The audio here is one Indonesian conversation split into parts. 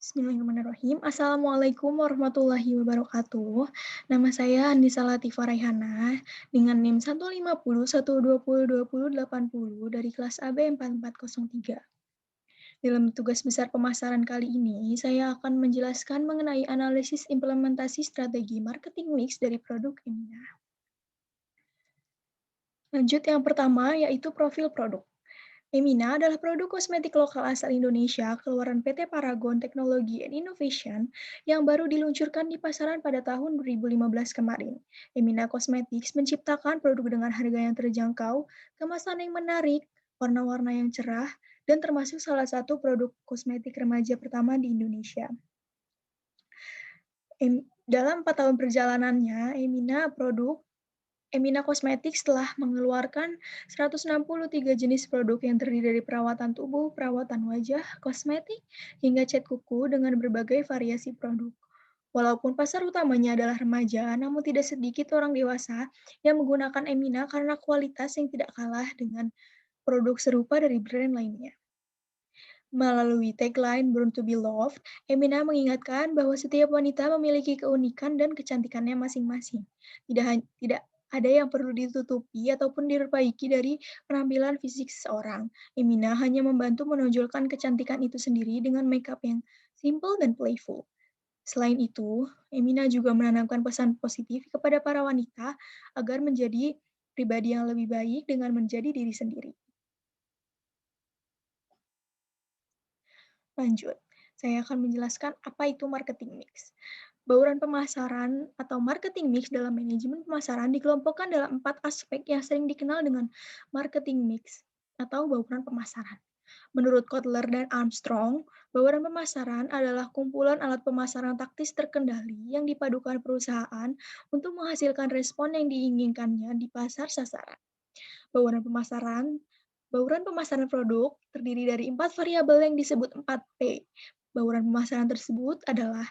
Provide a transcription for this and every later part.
Bismillahirrahmanirrahim. Assalamualaikum warahmatullahi wabarakatuh. Nama saya Anissa Latifah Raihana dengan NIM 150 120 20 80 dari kelas AB 4403. Dalam tugas besar pemasaran kali ini, saya akan menjelaskan mengenai analisis implementasi strategi marketing mix dari produk Emina. Lanjut yang pertama yaitu profil produk. Emina adalah produk kosmetik lokal asal Indonesia keluaran PT Paragon Technology and Innovation yang baru diluncurkan di pasaran pada tahun 2015 kemarin. Emina Cosmetics menciptakan produk dengan harga yang terjangkau, kemasan yang menarik, warna-warna yang cerah, dan termasuk salah satu produk kosmetik remaja pertama di Indonesia. Dalam 4 tahun perjalanannya, Emina Cosmetics telah mengeluarkan 163 jenis produk yang terdiri dari perawatan tubuh, perawatan wajah, kosmetik, hingga cat kuku dengan berbagai variasi produk. Walaupun pasar utamanya adalah remaja, namun tidak sedikit orang dewasa yang menggunakan Emina karena kualitas yang tidak kalah dengan produk serupa dari brand lainnya. Melalui tagline Born to be Loved, Emina mengingatkan bahwa setiap wanita memiliki keunikan dan kecantikannya masing-masing. Tidak ada yang perlu ditutupi ataupun diperbaiki dari penampilan fisik seseorang. Emina hanya membantu menonjolkan kecantikan itu sendiri dengan makeup yang simple dan playful. Selain itu, Emina juga menanamkan pesan positif kepada para wanita agar menjadi pribadi yang lebih baik dengan menjadi diri sendiri. Lanjut, saya akan menjelaskan apa itu marketing mix. Bauran pemasaran atau marketing mix dalam manajemen pemasaran dikelompokkan dalam 4 aspek yang sering dikenal dengan marketing mix atau bauran pemasaran. Menurut Kotler dan Armstrong, bauran pemasaran adalah kumpulan alat pemasaran taktis terkendali yang dipadukan perusahaan untuk menghasilkan respon yang diinginkannya di pasar sasaran. Bauran pemasaran Bauran pemasaran produk terdiri dari 4 variabel yang disebut 4P. Bauran pemasaran tersebut adalah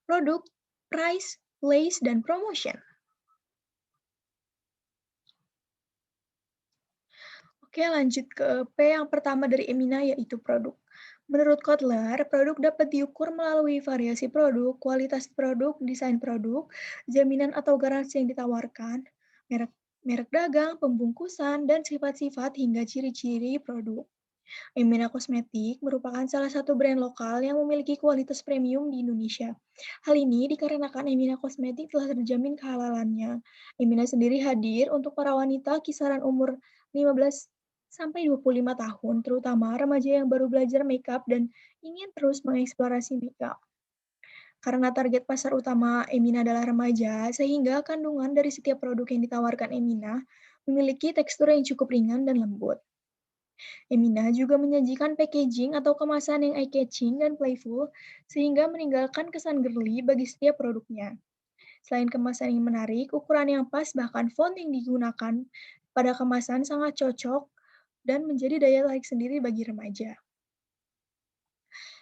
produk, price, place, dan promotion. Oke, lanjut ke P yang pertama dari Emina, yaitu produk. Menurut Kotler, produk dapat diukur melalui variasi produk, kualitas produk, desain produk, jaminan atau garansi yang ditawarkan, merek dagang, pembungkusan, dan sifat-sifat hingga ciri-ciri produk. Emina Cosmetic merupakan salah satu brand lokal yang memiliki kualitas premium di Indonesia. Hal ini dikarenakan Emina Cosmetic telah terjamin kehalalannya. Emina sendiri hadir untuk para wanita kisaran umur 15 sampai 25 tahun, terutama remaja yang baru belajar makeup dan ingin terus mengeksplorasi makeup. Karena target pasar utama Emina adalah remaja, sehingga kandungan dari setiap produk yang ditawarkan Emina memiliki tekstur yang cukup ringan dan lembut. Emina juga menyajikan packaging atau kemasan yang eye-catching dan playful, sehingga meninggalkan kesan girly bagi setiap produknya. Selain kemasan yang menarik, ukuran yang pas bahkan font yang digunakan pada kemasan sangat cocok dan menjadi daya tarik sendiri bagi remaja.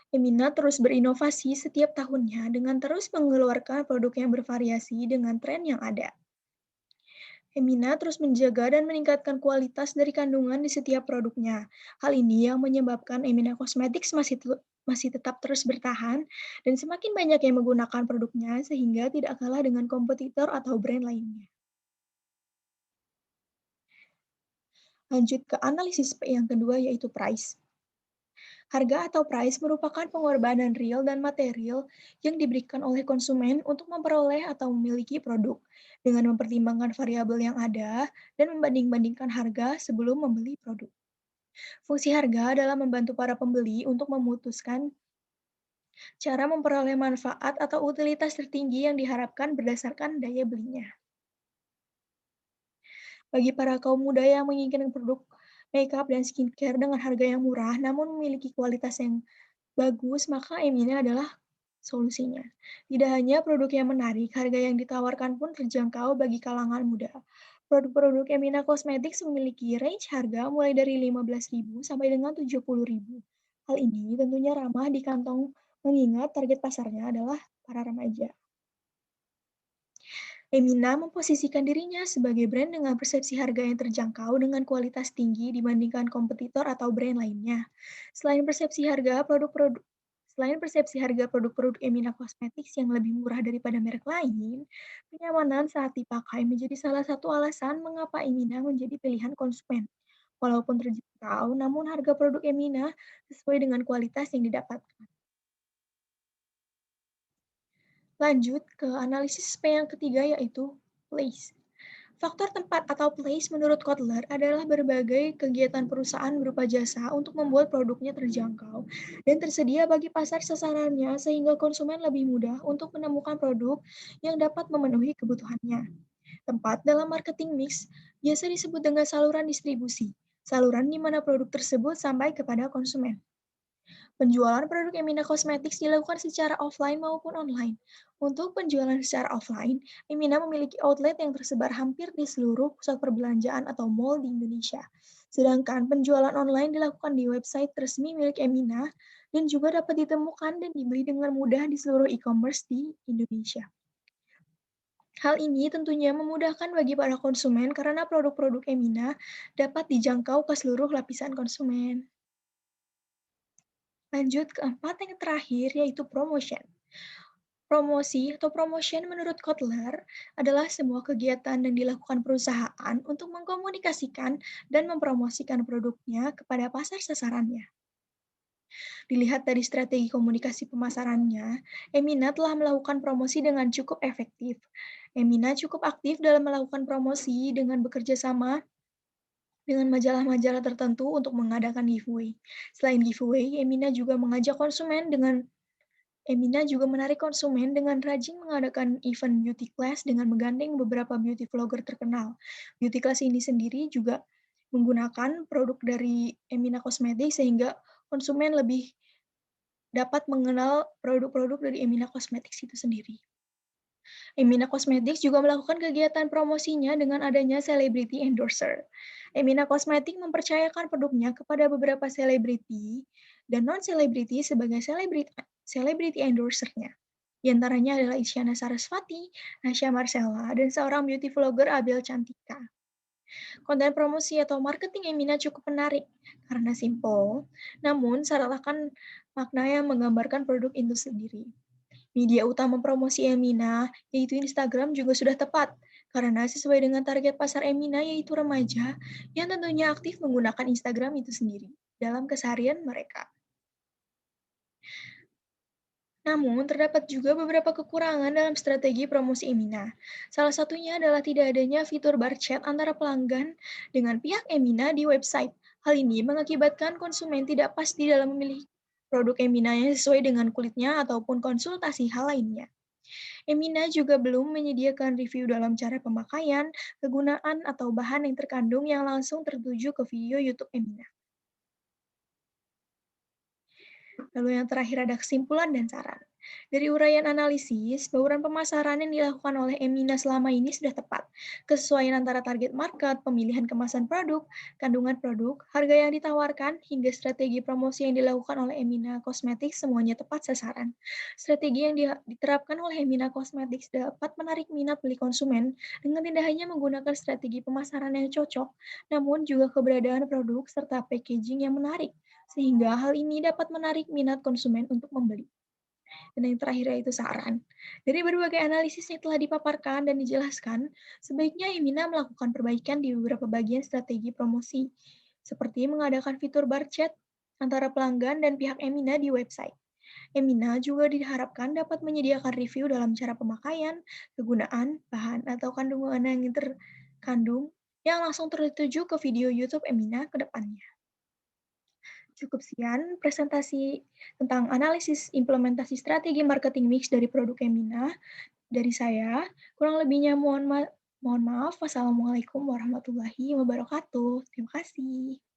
Emina terus berinovasi setiap tahunnya dengan terus mengeluarkan produk yang bervariasi dengan tren yang ada. Emina terus menjaga dan meningkatkan kualitas dari kandungan di setiap produknya. Hal ini yang menyebabkan Emina Cosmetics masih tetap terus bertahan dan semakin banyak yang menggunakan produknya sehingga tidak kalah dengan kompetitor atau brand lainnya. Lanjut ke analisis P yang kedua yaitu price. Harga atau price merupakan pengorbanan real dan material yang diberikan oleh konsumen untuk memperoleh atau memiliki produk, dengan mempertimbangkan variabel yang ada dan membanding-bandingkan harga sebelum membeli produk. Fungsi harga adalah membantu para pembeli untuk memutuskan cara memperoleh manfaat atau utilitas tertinggi yang diharapkan berdasarkan daya belinya. Bagi para kaum muda yang menginginkan produk makeup dan skincare dengan harga yang murah namun memiliki kualitas yang bagus, maka Emina adalah solusinya. Tidak hanya produk yang menarik, harga yang ditawarkan pun terjangkau bagi kalangan muda. Produk-produk Emina Cosmetics memiliki range harga mulai dari 15.000 sampai dengan 70.000. Hal ini tentunya ramah di kantong mengingat target pasarnya adalah para remaja. Emina memposisikan dirinya sebagai brand dengan persepsi harga yang terjangkau dengan kualitas tinggi dibandingkan kompetitor atau brand lainnya. Selain persepsi harga, Selain persepsi harga produk-produk Emina Cosmetics yang lebih murah daripada merek lain, kenyamanan saat dipakai menjadi salah satu alasan mengapa Emina menjadi pilihan konsumen. Walaupun terjangkau, namun harga produk Emina sesuai dengan kualitas yang didapatkan. Lanjut ke analisis P yang ketiga yaitu place. Faktor tempat atau place menurut Kotler adalah berbagai kegiatan perusahaan berupa jasa untuk membuat produknya terjangkau dan tersedia bagi pasar sasarannya sehingga konsumen lebih mudah untuk menemukan produk yang dapat memenuhi kebutuhannya. Tempat dalam marketing mix biasa disebut dengan saluran distribusi, saluran di mana produk tersebut sampai kepada konsumen. Penjualan produk Emina Cosmetics dilakukan secara offline maupun online. Untuk penjualan secara offline, Emina memiliki outlet yang tersebar hampir di seluruh pusat perbelanjaan atau mall di Indonesia. Sedangkan penjualan online dilakukan di website resmi milik Emina dan juga dapat ditemukan dan dibeli dengan mudah di seluruh e-commerce di Indonesia. Hal ini tentunya memudahkan bagi para konsumen karena produk-produk Emina dapat dijangkau ke seluruh lapisan konsumen. Lanjut keempat yang terakhir yaitu promotion. Promosi atau promotion menurut Kotler adalah semua kegiatan yang dilakukan perusahaan untuk mengkomunikasikan dan mempromosikan produknya kepada pasar sasarannya. Dilihat dari strategi komunikasi pemasarannya, Emina telah melakukan promosi dengan cukup efektif. Emina cukup aktif dalam melakukan promosi dengan bekerja sama dengan majalah-majalah tertentu untuk mengadakan giveaway. Selain giveaway, Emina juga menarik konsumen dengan rajin mengadakan event beauty class dengan menggandeng beberapa beauty vlogger terkenal. Beauty class ini sendiri juga menggunakan produk dari Emina Cosmetics sehingga konsumen lebih dapat mengenal produk-produk dari Emina Cosmetics itu sendiri. Emina Cosmetics juga melakukan kegiatan promosinya dengan adanya celebrity endorser. Emina Cosmetics mempercayakan produknya kepada beberapa selebriti dan non-selebriti sebagai celebrity endorsernya. Di antaranya adalah Isyana Sarasvati, Nasya Marcella, dan seorang beauty vlogger Abel Cantika. Konten promosi atau marketing Emina cukup menarik karena simple, namun syarat akan makna yang menggambarkan produk itu sendiri. Media utama promosi Emina, yaitu Instagram, juga sudah tepat, karena sesuai dengan target pasar Emina, yaitu remaja, yang tentunya aktif menggunakan Instagram itu sendiri dalam keseharian mereka. Namun, terdapat juga beberapa kekurangan dalam strategi promosi Emina. Salah satunya adalah tidak adanya fitur bar chat antara pelanggan dengan pihak Emina di website. Hal ini mengakibatkan konsumen tidak pasti dalam memilih produk Emina yang sesuai dengan kulitnya ataupun konsultasi hal lainnya. Emina juga belum menyediakan review dalam cara pemakaian, kegunaan, atau bahan yang terkandung yang langsung tertuju ke video YouTube Emina. Lalu yang terakhir ada kesimpulan dan saran. Dari uraian analisis, bauran pemasaran yang dilakukan oleh Emina selama ini sudah tepat. Kesesuaian antara target market, pemilihan kemasan produk, kandungan produk, harga yang ditawarkan, hingga strategi promosi yang dilakukan oleh Emina Cosmetics semuanya tepat sasaran. Strategi yang diterapkan oleh Emina Cosmetics dapat menarik minat beli konsumen dengan tidak hanya menggunakan strategi pemasaran yang cocok, namun juga keberadaan produk serta packaging yang menarik sehingga hal ini dapat menarik minat konsumen untuk membeli. Dan yang terakhir yaitu saran. Dari berbagai analisis yang telah dipaparkan dan dijelaskan, sebaiknya Emina melakukan perbaikan di beberapa bagian strategi promosi, seperti mengadakan fitur bar chat antara pelanggan dan pihak Emina di website. Emina juga diharapkan dapat menyediakan review dalam cara pemakaian, kegunaan, bahan, atau kandungan yang terkandung yang langsung tertuju ke video YouTube Emina ke depannya. Cukup sekian presentasi tentang analisis implementasi strategi marketing mix dari produk Emina dari saya. Kurang lebihnya mohon maaf. Wassalamualaikum warahmatullahi wabarakatuh. Terima kasih.